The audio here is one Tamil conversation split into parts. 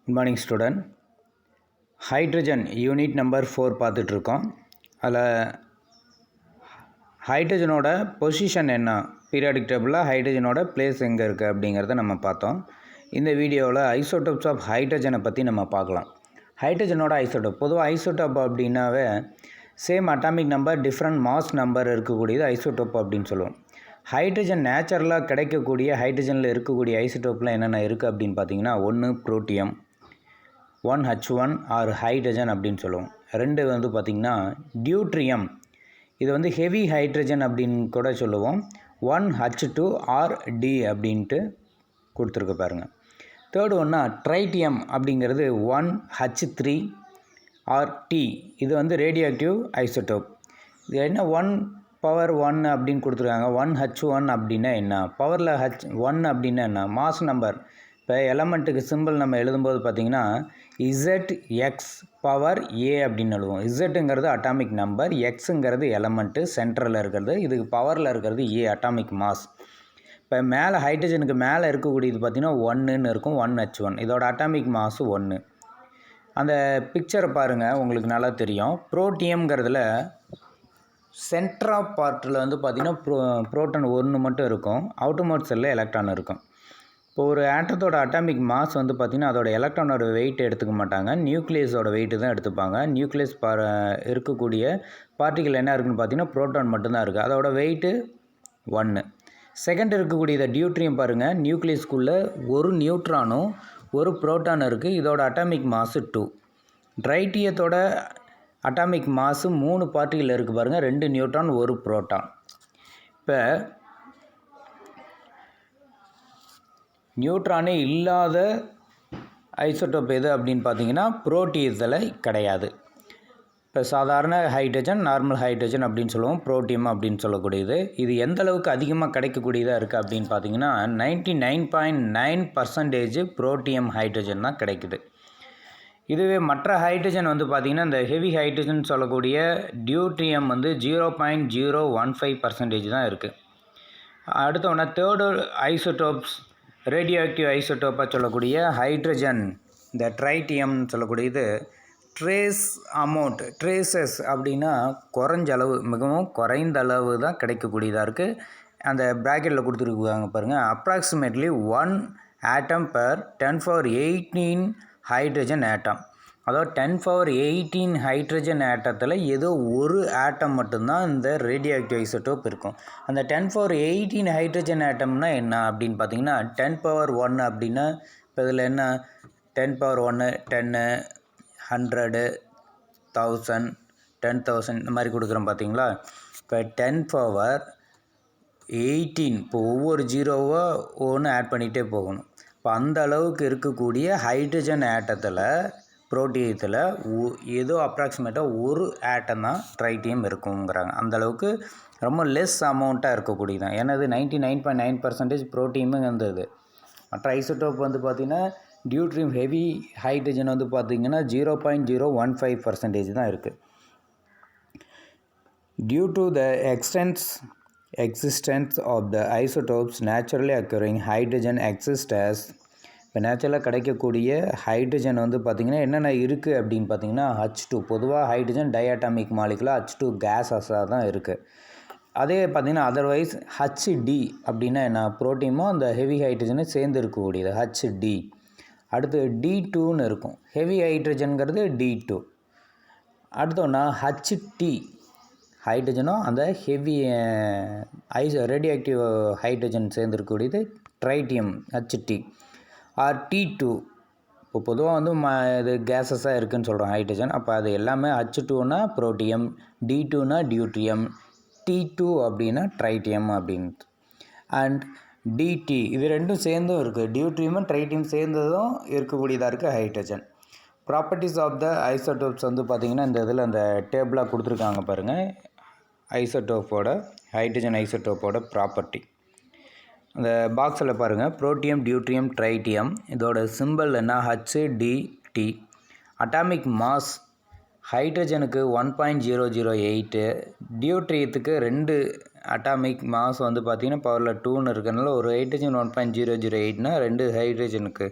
Good morning student. Hydrogen unit number 4 பார்த்துட்ருக்கோம். அதில் ஹைட்ரஜனோட பொசிஷன் என்ன, பீரியாடிக் டேபிளில் ஹைட்ரஜனோட பிளேஸ் எங்கே இருக்குது அப்படிங்கிறத நம்ம பார்த்தோம். இந்த வீடியோவில் ஐசோடோப்ஸ் ஆஃப் ஹைட்ரஜனை பற்றி நம்ம பார்க்கலாம். ஹைட்ரஜனோட ஐசோடோப், பொதுவாக ஐசோடோப் அப்படின்னாவே same atomic number different mass number இருக்கக்கூடியது ஐசோடோப் அப்படின்னு சொல்லுவோம். ஹைட்ரஜன் நேச்சுரலாக கிடைக்கக்கூடிய ஹைட்ரஜனில் இருக்கக்கூடிய ஐசோடோப்பில் என்னென்ன இருக்குது அப்படின்னு பார்த்தீங்கன்னா, 1 புரோட்டியம், 1H1 ஆர் ஹைட்ரஜன் அப்படின்னு சொல்லுவோம். 2 வந்து பார்த்திங்கன்னா டியூட்ரியம், இது வந்து ஹெவி ஹைட்ரஜன் அப்படின்னு கூட சொல்லுவோம். 1H2 ஆர் டி அப்படின்ட்டு கொடுத்துருக்கு பாருங்கள். தேர்டு ஒன்றா ட்ரைட்டியம் அப்படிங்கிறது 1H3 ஆர் டி, இது வந்து ரேடியோ ஆக்டிவ் ஐசோடோப். இது என்ன 1^1 அப்படின்னு கொடுத்துருக்காங்க. 1H1 அப்படின்னா என்ன, பவரில் H1 அப்படின்னா என்ன, மாஸ் நம்பர். இப்போ எலமெண்ட்டுக்கு சிம்பிள் நம்ம எழுதும்போது பார்த்திங்கன்னா ZX பவர் A அப்படின்னு எழுதுவோம். இசட்டுங்கிறது அட்டாமிக் நம்பர், எக்ஸுங்கிறது எலமெண்ட்டு சென்ட்ரலில் இருக்கிறது, இதுக்கு பவரில் இருக்கிறது A அட்டாமிக் மாஸ். இப்போ மேலே ஹைட்ரஜனுக்கு மேலே இருக்கக்கூடியது பார்த்திங்கன்னா 1ன்னு இருக்கும், 1H1, இதோட அட்டாமிக் மாசு 1. அந்த பிக்சரை பாருங்கள், உங்களுக்கு நல்லா தெரியும். புரோட்டியம்ங்கிறதுல சென்ட்ரா பார்ட்டில் வந்து பார்த்திங்கன்னா புரோட்டான் 1 மட்டும் இருக்கும், அவுட்டர்மோஸ்ட் செல்லில் எலக்ட்ரான் இருக்கும். இப்போ ஒரு ஆட்டத்தோட அட்டாமிக் மாஸ் வந்து பார்த்திங்கன்னா அதோட எலக்ட்ரானோட வெயிட் எடுத்துக்க மாட்டாங்க, நியூக்ளியஸோட வெயிட்டு தான் எடுத்துப்பாங்க. நியூக்ளியஸ் இருக்கக்கூடிய பார்ட்டிகள் என்ன இருக்குன்னு பார்த்தீங்கன்னா புரோட்டான் மட்டும்தான் இருக்குது, அதோட வெயிட்டு 1. செகண்ட் இருக்கக்கூடிய டியூட்ரியம் பாருங்கள், நியூக்ளியஸ்குள்ளே ஒரு நியூட்ரானும் ஒரு புரோட்டான் இருக்குது, இதோட அட்டாமிக் மாசு 2. ட்ரைட்டியத்தோட அட்டாமிக் மாசு 3 பார்ட்டிகள் இருக்குது பாருங்கள், 2 நியூட்ரான் 1 புரோட்டான். இப்போ நியூட்ரானே இல்லாத ஐசோடோப் எது அப்படின்னு பார்த்தீங்கன்னா புரோட்டியத்தில் கிடையாது. இப்போ சாதாரண ஹைட்ரஜன், நார்மல் ஹைட்ரஜன் அப்படின்னு சொல்லுவோம், புரோட்டியம் அப்படின்னு சொல்லக்கூடியது. இது எந்த அளவுக்கு அதிகமாக கிடைக்கக்கூடியதாக இருக்குது அப்படின்னு பார்த்தீங்கன்னா 99.9% புரோட்டியம் ஹைட்ரஜன் தான் கிடைக்குது. இதுவே மற்ற ஹைட்ரஜன் வந்து பார்த்திங்கன்னா இந்த ஹெவி ஹைட்ரஜன் சொல்லக்கூடிய டியூட்ரியம் வந்து 0.015% தான் இருக்குது. அடுத்த ஒன்று தேர்டு ஐசோடோப்ஸ், ரேடியோ ஆக்டிவ் ஐசோடோப்பாக சொல்லக்கூடிய ஹைட்ரஜன், இந்த ட்ரைட்டியம்னு சொல்லக்கூடியது ட்ரேஸ் அமௌண்ட், ட்ரேசஸ் அப்படின்னா குறைஞ்ச அளவு, மிகவும் குறைந்த அளவு தான் கிடைக்கக்கூடியதாக இருக்குது. அந்த ப்ராக்கெட்டில் கொடுத்துருக்காங்க பாருங்கள், approximately 1 atom per 10^18 hydrogen atom. அதாவது 10^18 ஹைட்ரஜன் ஆட்டத்தில் ஏதோ ஒரு ஆட்டம் மட்டும்தான் இந்த ரேடியோ ஆக்டிவ் ஐசோடோப் இருக்கும். அந்த 10^18 ஹைட்ரஜன் ஆட்டம்னா என்ன அப்படின்னு பார்த்தீங்கன்னா 10^1 அப்படின்னா இப்போ இதில் என்ன 10^1, 10, 100, 1000, 10,000 இந்த மாதிரி கொடுக்குறோம் பார்த்தீங்களா. இப்போ 10^18, இப்போ ஒவ்வொரு ஜீரோவோ ஒன்று ஆட் பண்ணிகிட்டே போகணும். இப்போ அந்த அளவுக்கு இருக்கக்கூடிய ஹைட்ரஜன் ஆட்டத்தில் புரோட்டியத்தில் ஏதோ அப்ராக்சிமேட்டாக ஒரு ஆட்டம் தான் ட்ரைட்டியம் இருக்குங்கிறாங்க. அந்தளவுக்கு ரொம்ப லெஸ் அமௌண்ட்டாக இருக்கக்கூடியது தான். ஏன்னா இது 99.9% புரோட்டியமும் இருந்தது. மற்ற ஐசோடோப் வந்து பார்த்திங்கன்னா டியூட்ரியம் ஹெவி ஹைட்ரஜன் வந்து பார்த்திங்கன்னா 0.015% தான் இருக்குது. Due to the existence of the isotopes naturally occurring hydrogen exists as, இப்போ நேச்சுரலாக கிடைக்கக்கூடிய ஹைட்ரஜன் வந்து பார்த்திங்கன்னா என்னென்ன இருக்குது அப்படின்னு பார்த்தீங்கன்னா H2, பொதுவாக ஹைட்ரஜன் டைஆட்டாமிக் மாலிகுலாக H2 கேஸஸாக தான் இருக்குது. அதே பார்த்திங்கன்னா அதர்வைஸ் HD அப்படின்னா என்ன, புரோட்டியமோ அந்த ஹெவி ஹைட்ரஜனை சேர்ந்து இருக்கக்கூடியது HD. அடுத்து D2ன்னு இருக்கும், ஹெவி ஹைட்ரஜனுங்கிறது D2. அடுத்தோன்னா HT, ஹைட்ரஜனும் அந்த ஹெவி ரேடியோ ஆக்டிவ் ஹைட்ரஜன் சேர்ந்துருக்கக்கூடியது ட்ரைட்டியம் HT ஆர் T2. இப்போ பொதுவாக வந்து இது கேஸஸாக இருக்குதுன்னு சொல்கிறோம் ஹைட்ரஜன். அப்போ அது எல்லாமே H2னா புரோட்டியம், D2னா டியூட்ரியம், T2 அப்படின்னா ட்ரைட்டியம் அப்படின்ட்டு. அண்ட் DT, இது ரெண்டும் சேர்ந்தும் இருக்குது, டியூட்ரியமும் ட்ரைட்டியம் சேர்ந்ததும் இருக்கக்கூடியதாக இருக்குது hydrogen. Properties of the isotopes வந்து பார்த்திங்கன்னா இந்த இதில் அந்த டேபிளாக கொடுத்துருக்காங்க பாருங்கள், ஐசோடோப்போட ஹைட்ரஜன் ஐசோடோப்போட ப்ராப்பர்ட்டி. அந்த பாக்ஸில் பாருங்கள், புரோட்டியம், டியூட்ரியம், ட்ரைட்டியம், இதோட சிம்பிள் என்ன HDT. அட்டாமிக் மாஸ் ஹைட்ரஜனுக்கு 1.008, டியூட்ரியத்துக்கு 2 அட்டாமிக் மாஸ் வந்து பார்த்திங்கன்னா பவரில் 2ன்னு இருக்கிறதுனால ஒரு ஹைட்ரஜன் 1.008னா 2 ஹைட்ரஜனுக்கு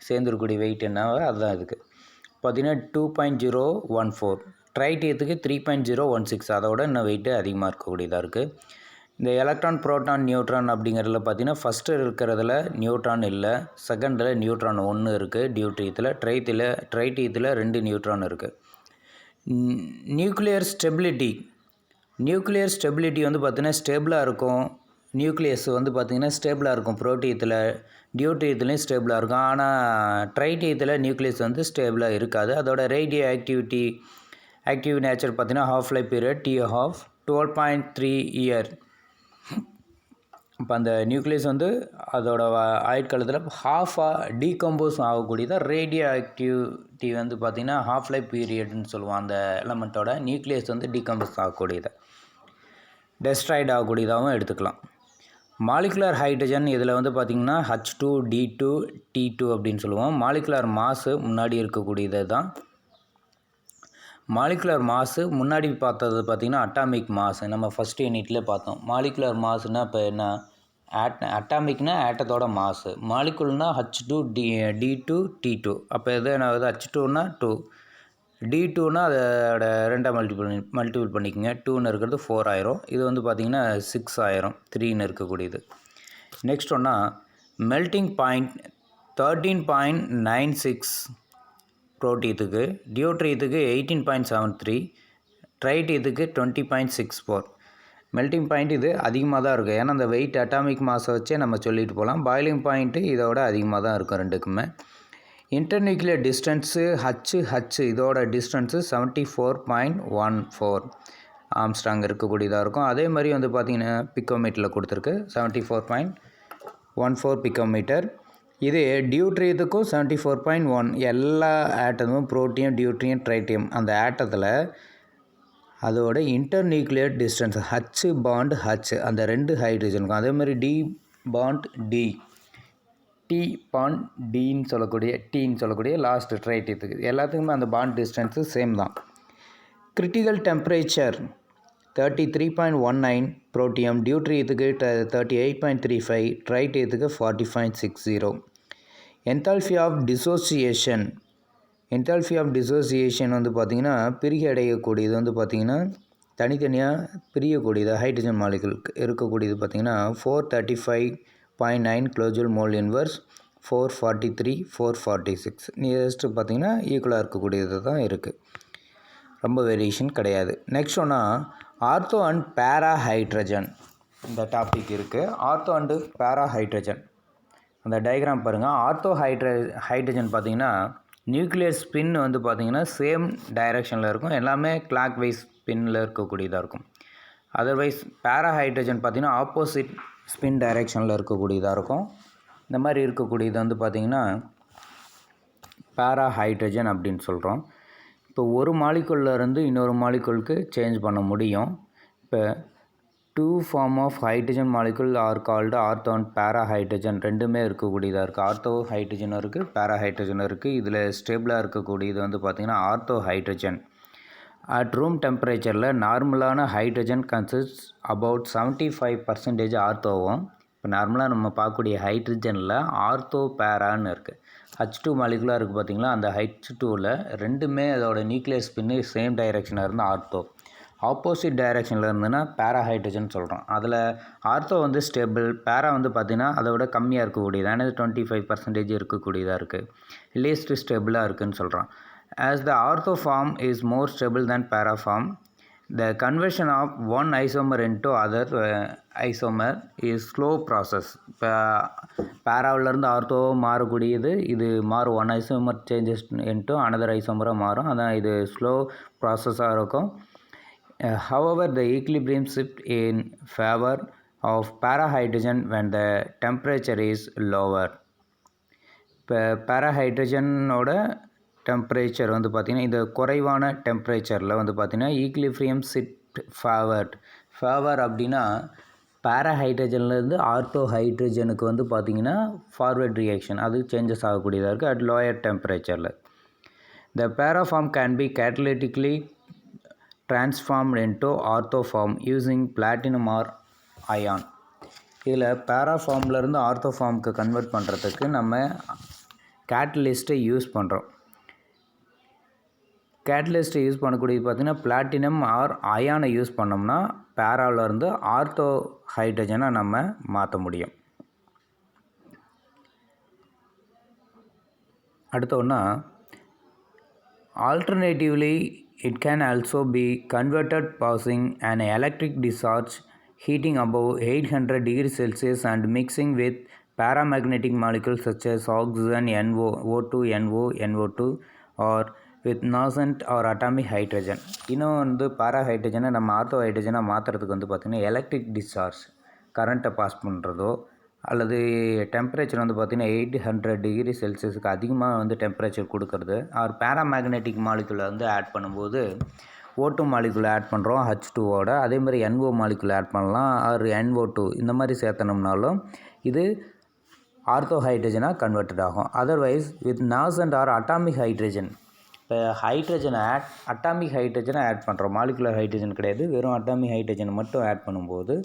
சேர்ந்துருக்கூடிய வெயிட் என்னவோ அதுதான் இதுக்கு பார்த்தீங்கன்னா 2.014. ட்ரைட்டியத்துக்கு 3.016, அதோட இன்னும் வெயிட்டு அதிகமாக இருக்கக்கூடியதாக இருக்குது. இந்த எலக்ட்ரான், புரோட்டான், நியூட்ரான் அப்படிங்கிறதுல பார்த்தீங்கன்னா ஃபஸ்ட்டு இருக்கிறதுல நியூட்ரான் இல்லை, செகண்டில் நியூட்ரான் 1 இருக்குது டியூட்ரியத்தில். ட்ரைட்டியத்தில் 2 நியூட்ரான் இருக்குது. நியூக்ளியர் ஸ்டெபிலிட்டி வந்து பார்த்திங்கன்னா ஸ்டேபிளாக இருக்கும். நியூக்ளியஸ் வந்து பார்த்திங்கன்னா ஸ்டேபிளாக இருக்கும். புரோட்டியத்தில், டியூட்ரியத்துலேயும் ஸ்டேபிளாக இருக்கும். ஆனால் ட்ரைட்டியத்தில் நியூக்ளியஸ் வந்து ஸ்டேபிளாக இருக்காது. அதோட ரேடியோ ஆக்டிவ் நேச்சர் பார்த்திங்கன்னா half life period T12 12.3 year. இப்போ அந்த நியூக்ளியஸ் வந்து அதோட ஆயுட்காலத்தில் ஹாஃபாக டீகம்போஸ் ஆகக்கூடியதாக. ரேடியோ ஆக்டிவிட்டி வந்து பார்த்திங்கன்னா ஹாஃப் லைஃப் பீரியட்னு சொல்லுவோம். அந்த எலமெண்ட்டோட நியூக்ளியஸ் வந்து டீகம்போஸ் ஆகக்கூடியதை, டெஸ்ட்ராய்ட் ஆகக்கூடியதாகவும் எடுத்துக்கலாம். மாலிகுலர் ஹைட்ரஜன் இதில் வந்து பார்த்திங்கன்னா H2, D2, T2 அப்படின்னு சொல்லுவோம். மாலிகுலர் மாசு முன்னாடி இருக்கக்கூடியது தான். மாலிகுலர் மாசு முன்னாடி பார்த்தது பார்த்திங்கன்னா அட்டாமிக் மாசு, நம்ம ஃபஸ்ட் யூனிட்லேயே பார்த்தோம். மாலிகுலர் மாசுனால் இப்போ என்ன, அட்டாமிக்னா ஆட்டத்தோட மாசு, மாலிகுல்னால் H2, D2, T2. அப்போ எது என்ன ஆகுது, H2னா 2, D2னா அதோட 2 மல்டிபிள் பண்ணிக்கோங்க. 2ன்னு இருக்கிறது 4 ஆயிரும். இது வந்து பார்த்திங்கன்னா 6 ஆயிரும், 3ன்னு இருக்கக்கூடியது. நெக்ஸ்ட் ஒன்றா மெல்டிங் பாயிண்ட் 13.96 புரோட்டியத்துக்கு, டியூட்ரியத்துக்கு 18.73, ட்ரைட்டியத்துக்கு 20.64. மெல்டிங் பாயிண்ட் இது அதிகமாக தான் இருக்குது. ஏன்னா அந்த வெயிட் அட்டாமிக் மாஸை வச்சே நம்ம சொல்லிட்டு போகலாம். பாய்லிங் பாயிண்ட்டு இதோட அதிகமாக தான் இருக்கும் ரெண்டுக்குமே. இன்டர்நியூக்ளியர் டிஸ்டன்ஸு HH இதோட டிஸ்டன்ஸு 74.14 ஆம்ஸ்ட்ராங் இருக்கக்கூடியதாக இருக்கும். அதே மாதிரி வந்து பார்த்திங்கன்னா பிக்கோமீட்டரில் கொடுத்துருக்கு 74.14 பிக்கோமீட்டர். இது டியூட்ரியத்துக்கும் 74.1. எல்லா ஆட்டமும் புரோட்டியம், டியூட்ரியம், ட்ரைட்டியம் அந்த ஆட்டத்தில் அதோட internuclear distance H bond H அந்த 2 ஹைட்ரஜனுக்கும், அதே மாதிரி D bond D, T bond Dன்னு சொல்லக்கூடிய லாஸ்ட் ட்ரைட்டியத்துக்கு எல்லாத்துக்குமே அந்த பாண்ட் டிஸ்டன்ஸு சேம் தான். கிரிட்டிக்கல் டெம்பரேச்சர் 33.19 புரோட்டியம், டியூட்ரியத்துக்கு 38.35, ட்ரைட்டியத்துக்கு 40.60. என்தால்பி ஆஃப் டிசோசியேஷன் வந்து பார்த்திங்கன்னா பிரிகை அடையக்கூடியது வந்து பார்த்திங்கன்னா தனித்தனியாக பிரியக்கூடியது ஹைட்ரஜன் மாலிகுலுக்கு இருக்கக்கூடியது பார்த்திங்கன்னா 435.9 கிலோஜூல் மோல் இன்வர்ஸ், 443, 446 நியரஸ்ட்டு பார்த்திங்கன்னா ஈக்குவலாக இருக்கக்கூடியது தான் இருக்குது. ரொம்ப வேரியேஷன் கிடையாது. நெக்ஸ்ட் ஒன்றா ஆர்த்தோ அண்ட் பேரா ஹைட்ரஜன் இந்த டாபிக் இருக்குது. ஆர்த்தோ அண்டு பேரா ஹைட்ரஜன் அந்த டயக்ராம் பாருங்கள். ஆர்த்தோ ஹைட்ரஜன் பார்த்திங்கன்னா நியூக்ளியர் ஸ்பின் வந்து பார்த்திங்கன்னா சேம் டைரெக்ஷனில் இருக்கும். எல்லாமே கிளாக் வைஸ் ஸ்பின்னில் இருக்கக்கூடியதாக இருக்கும். அதர்வைஸ் பேரா ஹைட்ரஜன் பார்த்திங்கன்னா ஆப்போசிட் ஸ்பின் டைரெக்ஷனில் இருக்கக்கூடியதாக இருக்கும். இந்த மாதிரி இருக்கக்கூடியது வந்து பார்த்திங்கன்னா பேரா ஹைட்ரஜன் அப்படின்னு சொல்கிறோம். இப்போ ஒரு மாலிகுல்லேருந்து இன்னொரு மாலிகுலுக்கு சேஞ்ச் பண்ண முடியும். இப்போ 2 form of hydrogen molecule are called ortho and para hydrogen ரெண்டுமே இருக்கக்கூடியதாக இருக்குது. ஆர்த்தோ ஹைட்ரஜனும் இருக்குது, பேரா ஹைட்ரஜனும் இருக்குது. இதில் ஸ்டேபிளாக இருக்கக்கூடியது வந்து பார்த்திங்கன்னா ஆர்த்தோ ஹைட்ரஜன். அட் ரூம் டெம்பரேச்சரில் நார்மலான ஹைட்ரஜன் கன்சிஸ்ட் அபவுட் 75% ஆர்த்தோவும். இப்போ நார்மலாக நம்ம பார்க்கக்கூடிய ஹைட்ரஜனில் ஆர்த்தோ பேரான்னு இருக்குது. H2 மாலிகுலாக இருக்குது பார்த்திங்களா, அந்த H2வில் ரெண்டுமே அதோட நியூக்ளியர் ஸ்பின்னு சேம் டைரெக்ஷனாக இருந்தால் ஆர்த்தோ, ஆப்போசிட் டைரெக்ஷனில் இருந்ததுன்னா பேரா ஹைட்ரஜன் சொல்கிறோம். அதில் ஆர்த்தோ வந்து ஸ்டேபிள், பேரா வந்து பார்த்திங்கன்னா அதை விட கம்மியாக இருக்கக்கூடியது, ஆனால் 25% இருக்கக்கூடியதாக இருக்குது, லீஸ்ட் ஸ்டேபிளாக இருக்குதுன்னு சொல்கிறோம். As the ortho form is more stable than para form, the conversion of one isomer into other isomer is slow process. இப்போ பேராவிலேருந்து ஆர்த்தோ மாறக்கூடியது, இது மாறும். One isomer changes into another ஐசோமராக மாறும். அதான் இது ஸ்லோ ப்ராசஸாக இருக்கும். However, the equilibrium shift in favor of para-hydrogen when the temperature is lower. இப்போ பேராஹைட்ரஜனோட டெம்பரேச்சர் வந்து பார்த்திங்கன்னா இந்த குறைவான டெம்பரேச்சரில் வந்து பார்த்திங்கன்னா ஈக்லிபிரியம் ஷிஃப்ட் ஃபேவர் அப்படின்னா பேராஹைட்ரஜன்லேருந்து ஆர்த்தோ ஹைட்ரஜனுக்கு வந்து பார்த்திங்கன்னா ஃபார்வர்ட் ரியாக்ஷன் அது சேஞ்சஸ் ஆகக்கூடியதாக இருக்குது அட் லோயர் டெம்பரேச்சரில். The para form can be catalytically transformed into ortho form using platinum or iron. இதில் பேரா ஃபார்ம்லேருந்து ஆர்த்தோ ஃபார்முக்கு கன்வெர்ட் பண்ணுறதுக்கு நம்ம கேட்டலிஸ்ட்டை யூஸ் பண்ணுறோம். கேட்டலிஸ்ட்டை யூஸ் பண்ணக்கூடியது பார்த்திங்கன்னா பிளாட்டினம் ஆர் அயானை யூஸ் பண்ணோம்னா பேராவிலேருந்து ஆர்த்தோ ஹைட்ரஜனை நம்ம மாற்ற முடியும். அடுத்த ஒன்றா alternatively it can also be converted passing an electric discharge heating above 800 degrees Celsius and mixing with paramagnetic molecules such as oxygen, NO, O2, NO, NO2 or with nascent or atomic hydrogen. இன்னும் வந்து பாரா ஹைட்ரஜனை நம்ம ஆர்த்தோ ஹைட்ரஜனாக மாற்றுறதுக்கு வந்து பார்த்திங்கன்னா எலக்ட்ரிக் டிஸ்சார்ஜ் கரண்ட்டை பாஸ் பண்ணுறதோ அல்லது டெம்பரேச்சர் வந்து பார்த்திங்கன்னா 800 டிகிரி செல்சியஸுக்கு அதிகமாக வந்து டெம்பரேச்சர் கொடுக்கறது ஆர் பேராமேக்னெட்டிக் மாலிகுலை வந்து ஆட் பண்ணும்போது O2 மாலிகுலை ஆட் பண்ணுறோம் H2ஓட, அதே மாதிரி NO மாலிகுலை ஆட் பண்ணலாம் ஆர் NO2 இந்த மாதிரி சேர்த்தனோம்னாலும் இது ஆர்த்தோ ஹைட்ரஜனாக கன்வெர்ட்டட் ஆகும். Otherwise with nascent or atomic hydrogen, இப்போ ஹைட்ரஜனை அட்டாமிக் ஹைட்ரஜனை ஆட் பண்ணுறோம், மாலிகுலர் ஹைட்ரஜன் கிடையாது, வெறும் அட்டாமிக் ஹைட்ரஜனை மட்டும் ஆட் பண்ணும்போது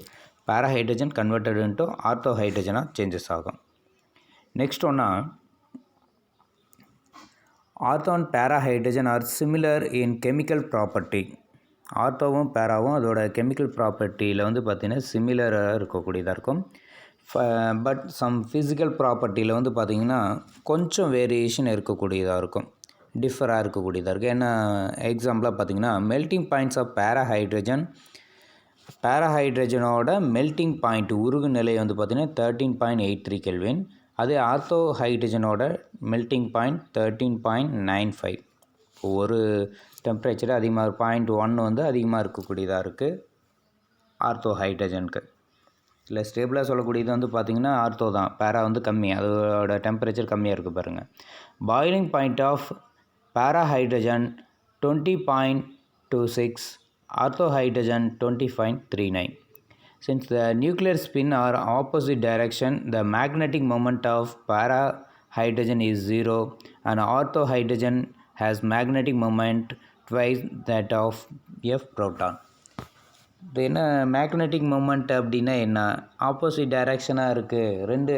para hydrogen converted into ortho ஹைட்ரஜனாக சேஞ்சஸ் ஆகும். நெக்ஸ்ட் ஒன்றா ortho and para hydrogen are similar in chemical property. ஆர்த்தோவும் பேராவும் அதோட கெமிக்கல் ப்ராப்பர்ட்டியில் வந்து பார்த்திங்கன்னா சிமிலராக இருக்கக்கூடியதாக இருக்கும். பட் சம் ஃபிசிக்கல் ப்ராப்பர்ட்டியில் வந்து பார்த்திங்கன்னா கொஞ்சம் வேரியேஷன் இருக்கக்கூடியதாக இருக்கும், டிஃபராக இருக்கக்கூடியதாக இருக்குது. ஏன்னா எக்ஸாம்பிளாக பார்த்திங்கன்னா மெல்ட்டிங் பாயிண்ட்ஸ் ஆஃப் பேராஹைட்ரஜனோட மெல்ட்டிங் பாயிண்ட் உருகு நிலை வந்து பார்த்திங்கன்னா 13.83 கெல்வின். அதே ஆர்த்தோ ஹைட்ரஜனோட மெல்ட்டிங் பாயிண்ட் 13.95. ஒரு டெம்பரேச்சர் அதிகமாக 0.1 வந்து அதிகமாக இருக்கக்கூடியதாக இருக்குது ஆர்த்தோ ஹைட்ரஜனுக்கு. இல்லை ஸ்டேபிளாக சொல்லக்கூடியது வந்து பார்த்திங்கன்னா ஆர்த்தோ தான், பேரா வந்து கம்மி, அதோட டெம்பரேச்சர் கம்மியாக இருக்குது பாருங்கள். பாயிலிங் பாயிண்ட் ஆஃப் பேரா hydrogen 20.26, ortho hydrogen 20.39. Since the nuclear spin are opposite direction, the magnetic moment of para hydrogen is 0 and ortho hydrogen has magnetic moment twice that of F proton. இது என்ன மேக்னெட்டிக் மூமெண்ட் அப்படின்னா என்ன, ஆப்போசிட் டைரெக்ஷனாக இருக்குது, ரெண்டு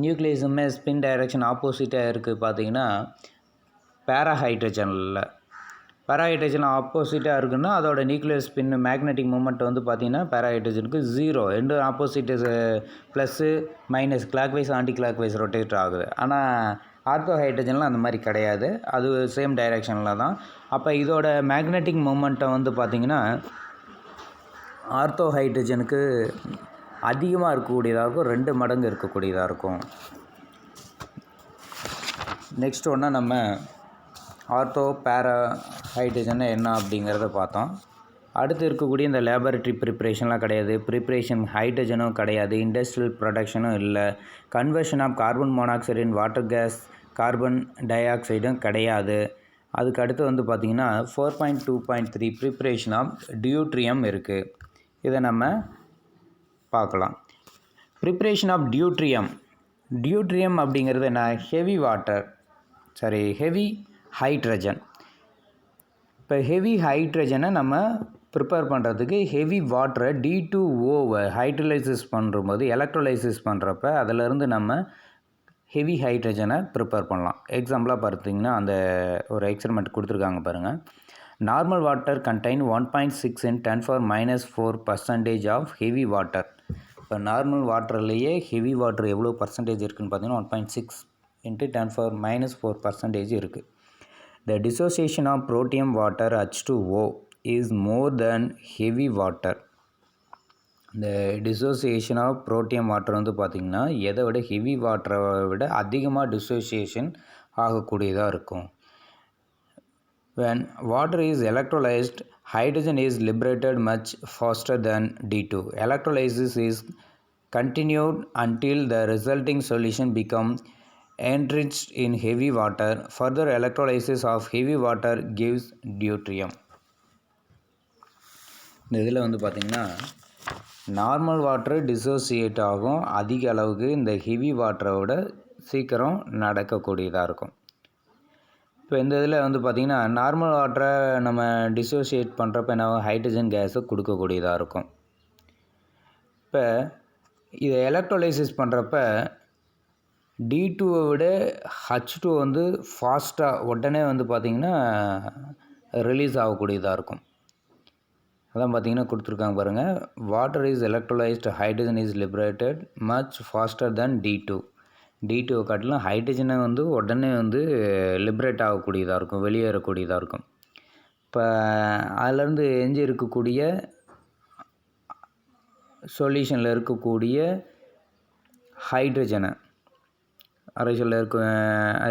நியூக்ளியஸுமே ஸ்பின் டைரெக்ஷன் ஆப்போசிட்டாக இருக்குது. பார்த்தீங்கன்னா பேராஹைட்ரஜன் ஆப்போசிட்டாக இருக்குன்னா அதோட நியூக்ளியர் ஸ்பின் மேக்னெட்டிக் மூமெண்ட் வந்து பார்த்திங்கன்னா பேராஹைட்ரஜனுக்கு 0, ரெண்டு opposite plus minus clockwise anticlockwise rotate ஆகுது. ஆனால் ஆர்த்தோ ஹைட்ரஜன்லாம் அந்த மாதிரி கிடையாது, அது சேம் டைரெக்ஷனில் தான். அப்போ இதோட மேக்னெட்டிக் மூமெண்ட்டை வந்து பார்த்திங்கன்னா ஆர்த்தோ ஹைட்ரஜனுக்கு அதிகமாக இருக்கக்கூடியதாக இருக்கும், 2 மடங்கு இருக்கக்கூடியதாக இருக்கும். நெக்ஸ்ட் ஒன்றா நம்ம ஆர்த்தோ பேரா ஹைட்ரஜன் என்ன அப்படிங்கிறத பார்த்தோம். அடுத்து இருக்கக்கூடிய இந்த லேபரட்டரி ப்ரிப்ரேஷன்லாம் கிடையாது, ப்ரிப்ரேஷன் ஹைட்ரஜனும் கிடையாது, இண்டஸ்ட்ரியல் ப்ரொடக்ஷனும் இல்லை, conversion of carbon monoxide in water gas carbon டை ஆக்சைடும் கிடையாது. அதுக்கு அடுத்து வந்து பார்த்திங்கன்னா 4.2.3 ப்ரிப்ரேஷன் ஆஃப் டியூட்ரியம் இருக்குது. இதை நம்ம பார்க்கலாம். ப்ரிப்ரேஷன் ஆஃப் டியூட்ரியம் அப்படிங்கிறது என்ன, ஹெவி ஹைட்ரஜன். இப்போ ஹெவி ஹைட்ரஜனை நம்ம ப்ரிப்பேர் பண்ணுறதுக்கு ஹெவி வாட்டரை D2O ஹைட்ரலைசிஸ் பண்ணும்போது எலக்ட்ரோலைசிஸ் பண்ணுறப்ப அதிலேருந்து நம்ம ஹெவி ஹைட்ரஜனை ப்ரிப்பேர் பண்ணலாம். எக்ஸாம்பிளாக பார்த்திங்கன்னா அந்த ஒரு எக்ஸ்பெரிமெண்ட் கொடுத்துருக்காங்க பாருங்கள். Normal water contain 1.6 × 10⁻⁴% of heavy water. இப்போ நார்மல் வாட்டர்லேயே ஹெவி வாட்டர் எவ்வளோ பர்சன்டேஜ் இருக்குதுன்னு பார்த்தீங்கன்னா 1.6 × 10⁻⁴% இருக்குது. The dissociation of protium water H2O is more than heavy water. இந்த டிசோசியேஷன் ஆஃப் புரோட்டியம் வாட்டர் வந்து பார்த்திங்கன்னா எதை விட ஹெவி வாட்டரை விட அதிகமாக டிசோசியேஷன் ஆகக்கூடியதாக இருக்கும். When water is electrolyzed, hydrogen is liberated much faster than D2. Electrolysis is continued until the resulting solution becomes enriched in heavy water. Further electrolysis of heavy water gives deuterium. இந்த இதில் வந்து பார்த்திங்கன்னா நார்மல் வாட்டர் டிசோசியேட் ஆகும் அதிக அளவுக்கு, இந்த ஹெவி வாட்டரோட சீக்கிரம் நடக்கக்கூடியதாக இருக்கும். இப்போ இந்த இதில் வந்து பார்த்திங்கன்னா நார்மல் வாட்டரை நம்ம டிசோசியேட் பண்ணுறப்ப என்ன ஹைட்ரஜன் கேஸை கொடுக்கக்கூடியதாக இருக்கும். இப்போ இதை எலக்ட்ரோலைசிஸ் பண்ணுறப்ப D2 விட H2 வந்து ஃபாஸ்ட்டாக உடனே வந்து பார்த்திங்கன்னா ரிலீஸ் ஆகக்கூடியதாக இருக்கும். அதான் பார்த்திங்கன்னா கொடுத்துருக்காங்க பாருங்கள். Water is electrolysed hydrogen is liberated much faster than D2. D2 காட்டிலும் ஹைட்ரஜனை வந்து உடனே வந்து லிபரேட் ஆகக்கூடியதாக இருக்கும், வெளியேறக்கூடியதாக இருக்கும். இப்போ அதிலேருந்து எஞ்சி இருக்கக்கூடிய சொல்யூஷனில் இருக்கக்கூடிய ஹைட்ரஜனை அரைச்சலில்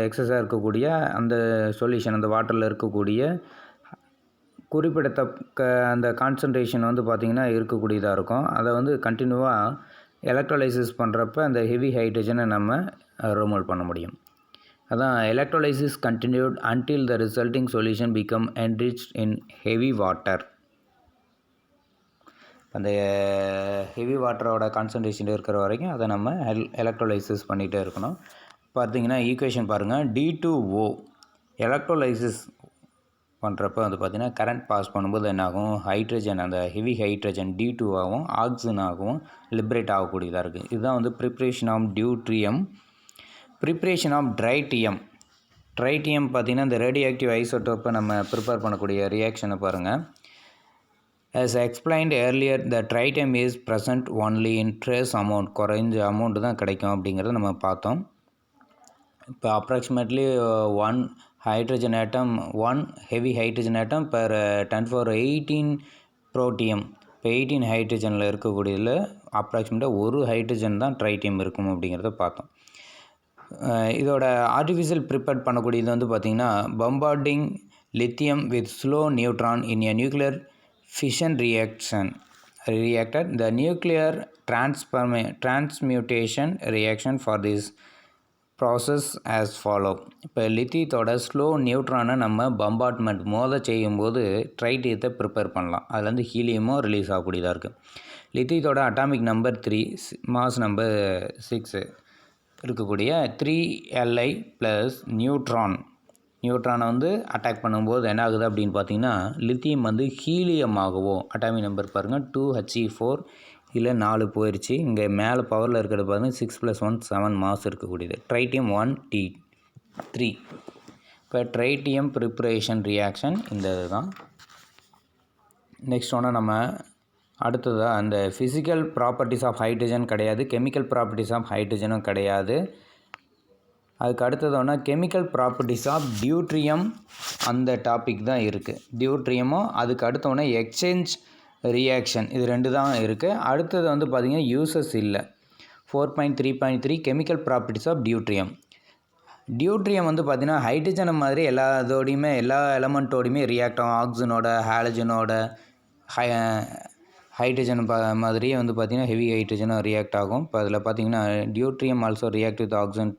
எக்ஸஸாக இருக்கக்கூடிய அந்த சொல்யூஷன், அந்த வாட்டரில் இருக்கக்கூடிய குறிப்பிடத்தக்க அந்த கான்சன்ட்ரேஷன் வந்து பார்த்திங்கன்னா இருக்கக்கூடியதாக இருக்கும். அதை வந்து கண்டினியூவாக எலக்ட்ரோலைசிஸ் பண்ணுறப்ப அந்த ஹெவி ஹைட்ரஜனை நம்ம ரிமூவ் பண்ண முடியும். அதான் electrolysis continued until the resulting solution become enriched in heavy water. அந்த ஹெவி வாட்டரோட கான்சன்ட்ரேஷன் இருக்கிற வரைக்கும் அதை நம்ம எலக்ட்ரோலைசிஸ் பண்ணிகிட்டே இருக்கணும். பார்த்திங்கன்னா ஈக்குவேஷன் பாருங்கள். D2O எலக்ட்ரோலைசிஸ் பண்ணுறப்ப வந்து பார்த்திங்கன்னா கரண்ட் பாஸ் பண்ணும்போது என்னாகும், ஹைட்ரஜன் அந்த ஹெவி ஹைட்ரஜன் D2 ஆகும் ஆக்சிஜனாகவும் லிபரேட் ஆகக்கூடியதாக இருக்குது. இதுதான் வந்து preparation of deuterium. Preparation of tritium. Tritium பார்த்திங்கன்னா இந்த ரேடியோ ஆக்டிவ் ஐசோட்டோப்பை நம்ம ப்ரிப்பேர் பண்ணக்கூடிய ரியாக்ஷனை பாருங்கள். As explained earlier, the tritium is present only in trace amount. குறைஞ்ச அமௌண்ட் தான் கிடைக்கும் அப்படிங்கிறத நம்ம பார்த்தோம். இப்போ approximately 1 hydrogen atom 1 heavy hydrogen atom per 10^18 protium. இப்போ 18 ஹைட்ரஜனில் இருக்கக்கூடியதில் அப்ராக்சிமேட்டாக ஒரு ஹைட்ரஜன் தான் ட்ரைட்டியம் இருக்கும் அப்படிங்கிறத பார்த்தோம். இதோட ஆர்டிஃபிஷியல் ப்ரிப்பேர் பண்ணக்கூடியது வந்து பார்த்திங்கன்னா bombarding lithium with slow neutron in a nuclear fission reactor. The nuclear transmutation reaction for this process as follow. இப்போ லித்தியத்தோட ஸ்லோ நியூட்ரானை நம்ம பம்பார்ட்மெண்ட் செய்யும்போது ட்ரைட்டியத்தை ப்ரிப்பேர் பண்ணலாம். அதுலேருந்து ஹீலியமும் ரிலீஸ் ஆகக்கூடியதாக இருக்குது. லித்தியத்தோட அட்டாமிக் நம்பர் 3, மாஸ் நம்பர் 6 இருக்கக்கூடிய 3Li ப்ளஸ் நியூட்ரானை வந்து அட்டாக் பண்ணும்போது என்ன ஆகுது அப்படின்னு பார்த்தீங்கன்னா லித்தியம் வந்து ஹீலியமாகவோ, அட்டாமிக் நம்பர் பாருங்கள் 2He4, இதில் 4 போயிடுச்சு. இங்கே மேலே பவரில் இருக்கிறது பாருங்கள் 6 + 1 7 மாஸ் இருக்கக்கூடியது. ட்ரைட்டியம் 1T3. இப்போ ட்ரைட்டியம் ப்ரிப்ரேஷன் ரியாக்ஷன் இந்த இதுதான். நெக்ஸ்ட் ஒன்று நம்ம அடுத்ததாக அந்த ஃபிசிக்கல் ப்ராப்பர்ட்டிஸ் ஆஃப் ஹைட்ரஜன் கிடையாது, கெமிக்கல் ப்ராப்பர்ட்டிஸ் ஆஃப் ஹைட்ரஜனும் கிடையாது. அதுக்கு அடுத்ததோன்னா கெமிக்கல் ப்ராப்பர்ட்டிஸ் ஆஃப் டியூட்ரியம், அந்த டாபிக் தான் இருக்குது. டியூட்ரியமும் அதுக்கு அடுத்தோடனே எக்ஸ்சேஞ்ச் ரியாக்ஷன், இது 2 தான் இருக்குது. அடுத்தது வந்து பார்த்திங்கன்னா யூசஸ் இல்லை. 4.3.3 chemical properties of deuterium. Deuterium வந்து பார்த்திங்கன்னா ஹைட்ரஜனை மாதிரி எல்லா எலமெண்ட்டோடையுமே ரியாக்ட் ஆகும். ஆக்சிஜனோட, ஹாலஜனோட, ஹைட்ரஜன் மாதிரியே வந்து பார்த்திங்கன்னா ஹெவி ஹைட்ரஜனும் ரியாக்ட் ஆகும். இப்போ அதில் பார்த்திங்கன்னா deuterium also react with oxygen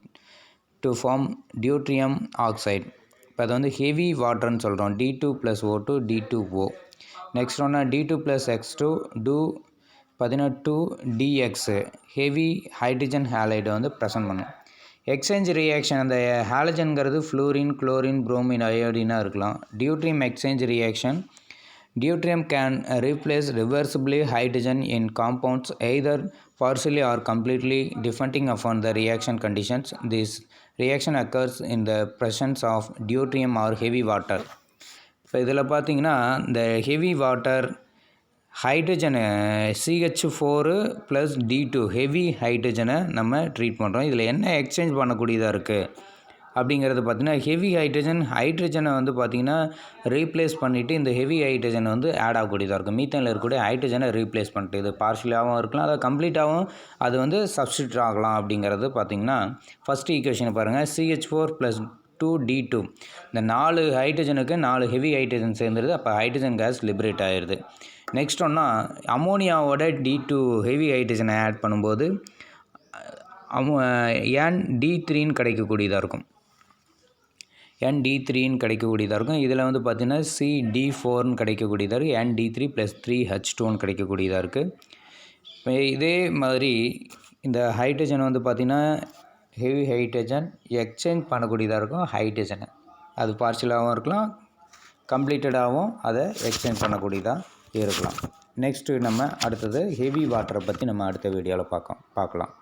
to form deuterium oxide. இப்போ அதை வந்து ஹெவி வாட்டர்னு சொல்கிறோம். D2 + O2 D2O. நெக்ஸ்ட் ஒன்று D2 + X2 பார்த்திங்கன்னா 2DX ஹெவி ஹைட்ரஜன் ஹேலைடை வந்து ப்ரெசன்ட் பண்ணும். எக்ஸ்சேஞ்ச் ரியாக்ஷன், அந்த ஹாலஜன்கிறது ஃப்ளூரின், குளோரின், புரோமின், அயோடினாக இருக்கலாம். Deuterium exchange reaction. Deuterium can replace reversibly hydrogen in compounds either partially or completely depending upon the reaction conditions. This reaction occurs in the presence of deuterium or heavy water. இப்போ இதில் பார்த்தீங்கன்னா இந்த ஹெவி வாட்டர் ஹைட்ரஜனை CH4 + D2 ஹெவி ஹைட்ரஜனை நம்ம ட்ரீட் பண்ணுறோம். இதில் என்ன எக்ஸ்சேஞ்ச் பண்ணக்கூடியதாக இருக்குது அப்படிங்கிறது பார்த்திங்கன்னா ஹெவி ஹைட்ரஜனை வந்து பார்த்திங்கன்னா ரீப்ளேஸ் பண்ணிவிட்டு இந்த ஹெவி ஹைட்ரஜனை வந்து ஆட் ஆகக்கூடியதாக இருக்கும். மீத்தனில் இருக்கக்கூடிய ஹைட்ரஜனை ரீப்ளேஸ் பண்ணிட்டு இது பார்ஷியலாகவும் இருக்கலாம், அதை கம்ப்ளீட்டாகவும் அது வந்து சப்ஸ்டியூட் ஆகலாம். அப்படிங்கிறது பார்த்திங்கன்னா ஃபஸ்ட்டு ஈக்குவேஷனை பாருங்கள். CH4 + 2D2 இந்த 4 ஹைட்ரஜனுக்கு 4 ஹெவி ஹைட்ரஜன் சேர்ந்துருது. அப்போ ஹைட்ரஜன் கேஸ் லிபரேட் ஆகிடுது. நெக்ஸ்ட் ஒன்றா அமோனியாவோட D2 ஹெவி ஹைட்ரஜனை ஆட் பண்ணும்போது ND3ன்னு கிடைக்கக்கூடியதாக இருக்கும். ND3ன்னு கிடைக்கக்கூடியதாக இருக்கும். இதில் வந்து பார்த்திங்கன்னா CD4ன்னு கிடைக்கக்கூடியதாக இருக்குது. ND3 + 3H2ன்னு கிடைக்கக்கூடியதாக இருக்குது. இதே மாதிரி இந்த ஹைட்ரஜன் வந்து பார்த்திங்கன்னா ஹெவி ஹைட்ரஜன் எக்ஸ்சேஞ்ச் பண்ணக்கூடியதாக இருக்கும். ஹைட்ரஜனை அது பார்ஷியலாகவும் இருக்கலாம், கம்ப்ளீட்டடாகவும் அதை எக்ஸ்சேஞ்ச் பண்ணக்கூடியதாக இருக்கலாம். நெக்ஸ்ட்டு நம்ம அடுத்தது ஹெவி வாட்டரை பற்றி நம்ம அடுத்த வீடியோவில் பார்க்கலாம்.